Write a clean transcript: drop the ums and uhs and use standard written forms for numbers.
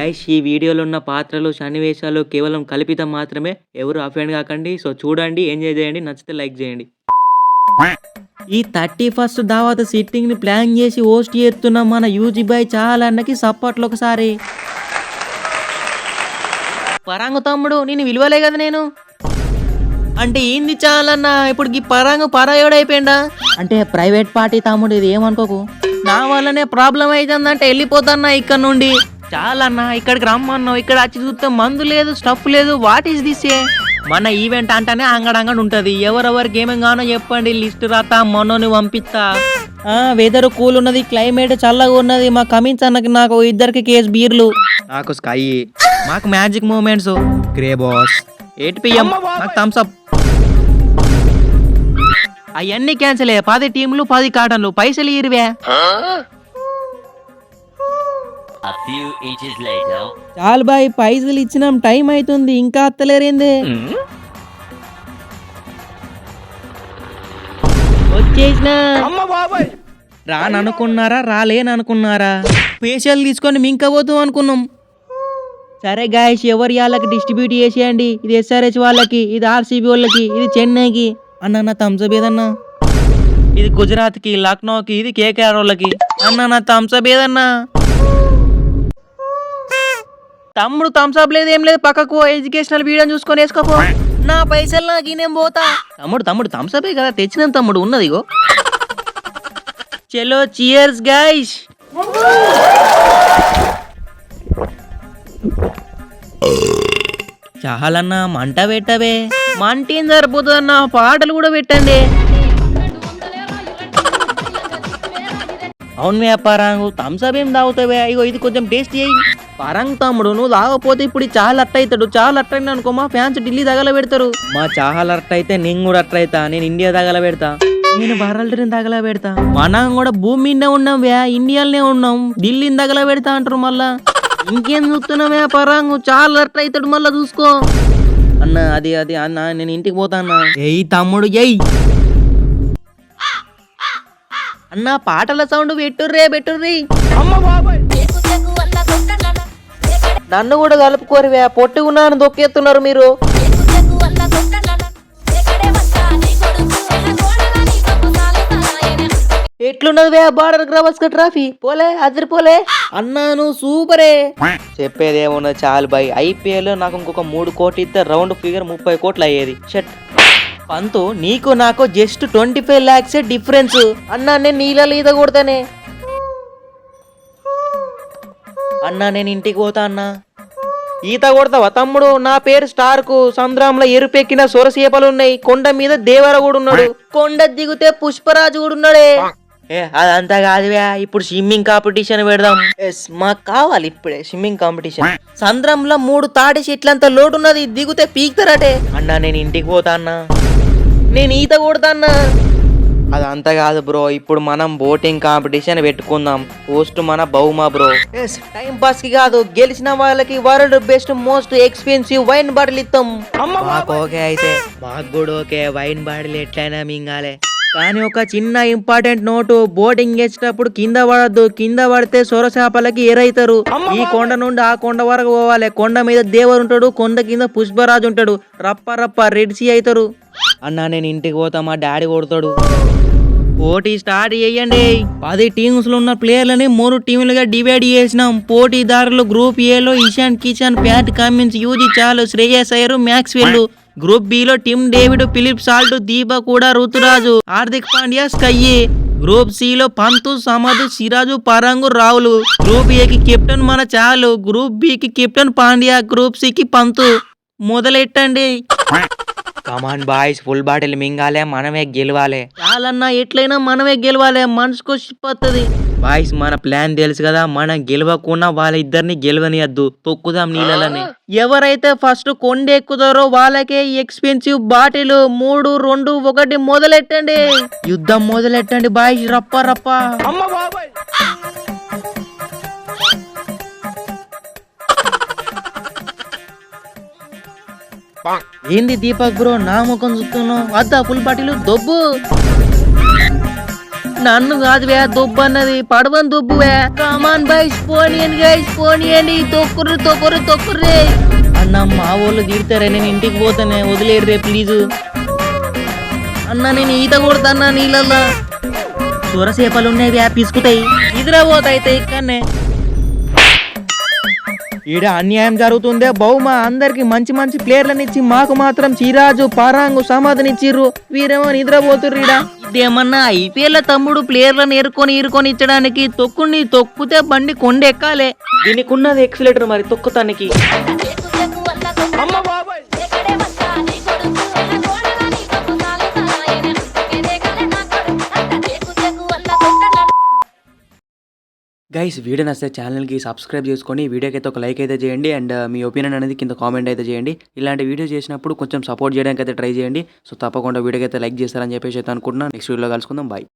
Guys ఈ వీడియోలో ఉన్న పాత్రలు సన్నివేశాలు కేవలం కల్పితం మాత్రమే. ఎవరు అఫెండ్ కాకండి. సో చూడండి, ఎంజాయ్ చేయండి, నచ్చితే లైక్ చేయండి. ఈ 31st దావత్ సిట్టింగ్ ని ప్లాన్ చేసి హోస్ట్ చేస్తున్న మన యూజీ బాయ్ చాలా అన్నకి సపోర్ట్లు ఒకసారి. పరాంగు తమ్ముడు నేను విలువలే కదా నేను అంటే ఏంది చాలన్న ఇప్పుడు ఈ పరాంగు పరాయోడైపోయిందా అంటే ప్రైవేట్ పార్టీ తమ్ముడు, ఇది ఏమనుకోకు. నా వల్లనే ప్రాబ్లం అవుతుందంటే వెళ్ళిపోతాన్నా ఇక్కడ నుండి. చాలన్నా ఇక్కడికి రమ్మన్నావు, ఇక్కడ వచ్చి చూస్తే మందు లేదు, స్టఫ్ లేదు. What is this? మన ఈవెంట్ అంటేనే అంగడంగడు ఉంటది. ఎవరెవరికి ఏమేం కానో చెప్పండి, లిస్ట్ రాతా, మనోని పంపిస్తా. వెదర్ కూల్ ఉన్నది, క్లైమేట్ చల్లగా ఉన్నది. మా కమిన్స్ అన్నకి నాకు ఇద్దరికి కేస్ బీర్లు, నాకు స్కై, మాకు Magic Moments, grey boss, 8 PM నాకు థమ్స్ అప్. అవన్నీ క్యాన్సిల్. 10 టీంలు 10 కాటన్లు, పైసలు ఇరువే. చాలు బాయ్, పైసలు ఇచ్చినాం, టైం అవుతుంది, ఇంకా అత్తలేరేందే. వచ్చేసినా రాననుకున్నారా, రాలేననుకున్నారా? ఫేషియల్ తీసుకొని మింకపోతాం అనుకున్నాం. సరే గాయస్, ఎవరి వాళ్ళకి డిస్ట్రిబ్యూట్ చేసేయండి. ఇది SRH వాళ్ళకి, ఇది RCB వాళ్ళకి, ఇది చెన్నైకి. అన్న థమ్స్అప్ ఏదన్నా, ఇది గుజరాత్కి, లక్నోకి, ఇది KKR వాళ్ళకి. అన్న థమ్స్అప్ ఏదన్నా. తమ్ముడు థమ్స్అప్ లేదు, ఏం లేదు, పక్కకు ఎడ్యుకేషనల్ వీడియో చూసుకొని వేసుకోపో. నా పైసలు నాకు ఈయనేం పోతా. తమ్ముడు థమ్స్అప్ కదా తెచ్చినాం తమ్ముడు, ఉన్నదిగో. చలో చియర్స్ గైస్. చాలన్నా మంట పెట్టవే. మంటేం సరిపోతుందన్నా, పాటలు కూడా పెట్టండి. అవును వ్యాపారాంగు, థమ్స్అప్ ఏం తాగుతావే? ఇగో ఇది కొంచెం టేస్ట్ చేయి. పరంగ్ తమ్ముడు, నువ్వు తాగపోతే ఇప్పుడు చాలా అట్ట అవుతాడు. చాలా అట్ట అయినా అనుకో, మా ఫ్యాన్స్ ఢిల్లీ తగల పెడతారు. మా చాలా అట్ట అయితే నేను కూడా అట్ట అవుతా. నేను ఇండియా తగల పెడతా, నేను వరల్డ్ తగల పెడతా. మనం కూడా భూమి మీదనే ఉన్నాం వ్యా, ఇండియాలోనే ఉన్నాం. ఢిల్లీని తగల పెడతా అంటారు మళ్ళా. ఇంకేం చూస్తున్నావే పరాంగు, చాలా అట్ట అవుతాడు మళ్ళా, చూసుకో. అన్న అది అన్న నేను ఇంటికి పోతా అన్న. ఎయ్ తమ్ముడు ఎయ్ అన్న, పాటల సౌండ్ పెట్టుర్రీ. నన్ను కూడా కలుపుకోరువే, పొట్టుకున్నాను దొక్కేస్తున్నారు మీరు. ఎట్లున్నది బార్డర్ గవస్కర్ ట్రాఫీ? పోలే అదిరిపోలే అన్నాను, సూపరే. చెప్పేదేమున్నా చాలు బాయ్. IPL నాకు ఇంకొక 3 కోట్లు ఇస్తే రౌండ్ ఫిగర్ 30 కోట్లు అయ్యేది. షట్ పంతు, నీకు నాకు జస్ట్ 25 lakhs డిఫరెన్స్. అన్నా నేను నీళ్ళ ఈత కొడతానే. అన్నా నేను ఇంటికి పోతా అన్నా. ఈత కొడతావా తమ్ముడు? నా పేరు స్టార్కు. సంద్రంలో ఎరుపెక్కిన సొరసేపలున్నాయి. కొండ మీద దేవర కూడా ఉన్నాడు. కొండ దిగుతే పుష్పరాజు కూడా ఉన్నాడే. అదంతా కాదువే, ఇప్పుడు స్విమ్మింగ్ కాంపిటీషన్ పెడదాం. మాకు కావాలి ఇప్పుడే స్విమ్మింగ్ కాంపిటీషన్. సంద్రంలో 3 తాటి చెట్లంతా లోటు ఉన్నది, దిగుతే పీక్తారటే. అన్నా నేను ఇంటికి పోతా అన్నా, నేను ఈత కొడతా అన్నా. అదంతా కాదు బ్రో, ఇప్పుడు మనం బోటింగ్ కాంపిటీషన్ పెట్టుకుందాం. పోస్ట్ మన బహుమా బ్రో. టైం పాస్ కి కాదు, గెలిచిన వాళ్ళకి world best most expensive wine bottle ఇస్తాం. మాకు ఓకే అయితే, మాకు కూడా ఓకే. వైన్ బాటిల్ ఎట్లయినా మింగాలే. కానీ ఒక చిన్న ఇంపార్టెంట్ నోటు, బోటింగ్ చేసేటప్పుడు కింద పడద్దు. కింద పడితే సొరచేపలకి ఎరైతారు. ఈ కొండ నుండి ఆ కొండ వరకు పోవాలి. కొండ మీద దేవుడు ఉంటాడు, కొండ కింద పుష్పరాజు ఉంటాడు. రప్ప రెడ్ సీ అవుతారు. అన్నా నేను ఇంటికి పోతా, మా డాడీ కొడతాడు. పోటీ స్టార్ట్ చేయండి. 10 టీమ్స్ ఉన్న ప్లేయర్లని 3 టీములుగా డివైడ్ చేసినాం. పోటీదారులు గ్రూప్ ఏలో Ishan Kishan, Pat Cummins, Yuzi Chahal, Shreyas Iyer, Maxwell. Group బిలో టిమ్ డేవిడ్, ఫిలిప్ సాల్ట్, దీప కూడా, ఋతురాజు, హార్దిక్ పాండ్యా, స్కై. గ్రూప్ సిలో పంతు, సమద్, సిరాజు, పరంగు, రావులు. గ్రూప్ ఏకి కెప్టెన్ మన చాలు. గ్రూప్ బికి కెప్టెన్ పాండ్యా, గ్రూప్ సికి పంతు. మొదలెట్టండి. కమాన్ బాయ్స్, ఫుల్ బాటిల్ మింగాలే, మనమే గెలవాలి. చాలన్నా ఎట్లయినా మనమే గెలవాలి, మనసుకు షిప్ వస్తుంది. బాయ్స్ మన ప్లాన్ తెలుసు కదా, మనం గెలవకుండా వాళ్ళిద్దరిని గెలవనియద్దు, తొక్కుదాం నీళ్ళని. ఎవరైతే ఫస్ట్ కొండ ఎక్కుతారో వాళ్ళకే ఎక్స్పెన్సివ్ బాటిల్. 3, 2, 1 మొదలెట్టండి. యుద్ధం మొదలెట్టండి బాయ్స్, రప్ప. ఏంది దీపక్ బ్రో నా ముఖం చూస్తున్నావు? వద్దా ఫుల్ బాటిల్ దొబ్బు. నన్ను కాదువే దుబ్బు అన్నది పడవని దుబ్బువే కమాన్ బైస్ పోనీయండి తొక్కుర్రే అన్న మా వాళ్ళు తీరుతారే నేను ఇంటికి పోతానే వదిలేడు రే ప్లీజ్ అన్న నేను ఈత కొడతాన్నా నీళ్ళల్లో సొరసేపలు ఉన్నాయి పిసుకుతాయి నిద్రపోతాయి ఇక్కడనే ఈడ అన్యాయం జరుగుతుందే బహుమా అందరికి మంచి మంచి ప్లేయర్లను ఇచ్చి మాకు మాత్రం చిరాజు పరాంగు సమాధినిచ్చిర్రు వీరేమో నిద్రపోతుర్రు ఈడ ఇదేమన్నా ఐపీఎల్ తమ్ముడు ప్లేయర్లను ఏరుకొని ఇచ్చడానికి తొక్కితే బండి కొండెక్కాలే దీనికి ఉన్నది ఎక్సిలేటర్ మరి తొక్కుతానికి గైస్ వీడియో నచ్చితే ఛానల్కి సబ్స్క్రైబ్ చేసుకొని వీడియోకి అయితే ఒక లైక్ అయితే చేయండి అండ్ మీ ఒపీనియన్ అనేది కింద కామెంట్ అయితే చేయండి ఇలాంటి వీడియో చేసినప్పుడు కొంచెం సపోర్ట్ చేయడానికి అయితే ట్రై చేయండి సో తప్పకుండా వీడియోకి అయితే లైక్ చేస్తారని చెప్పేసి అయితే అనుకుంటున్నాను నెక్స్ట్ వీడియోలో కలుసుకుందాం బాయ్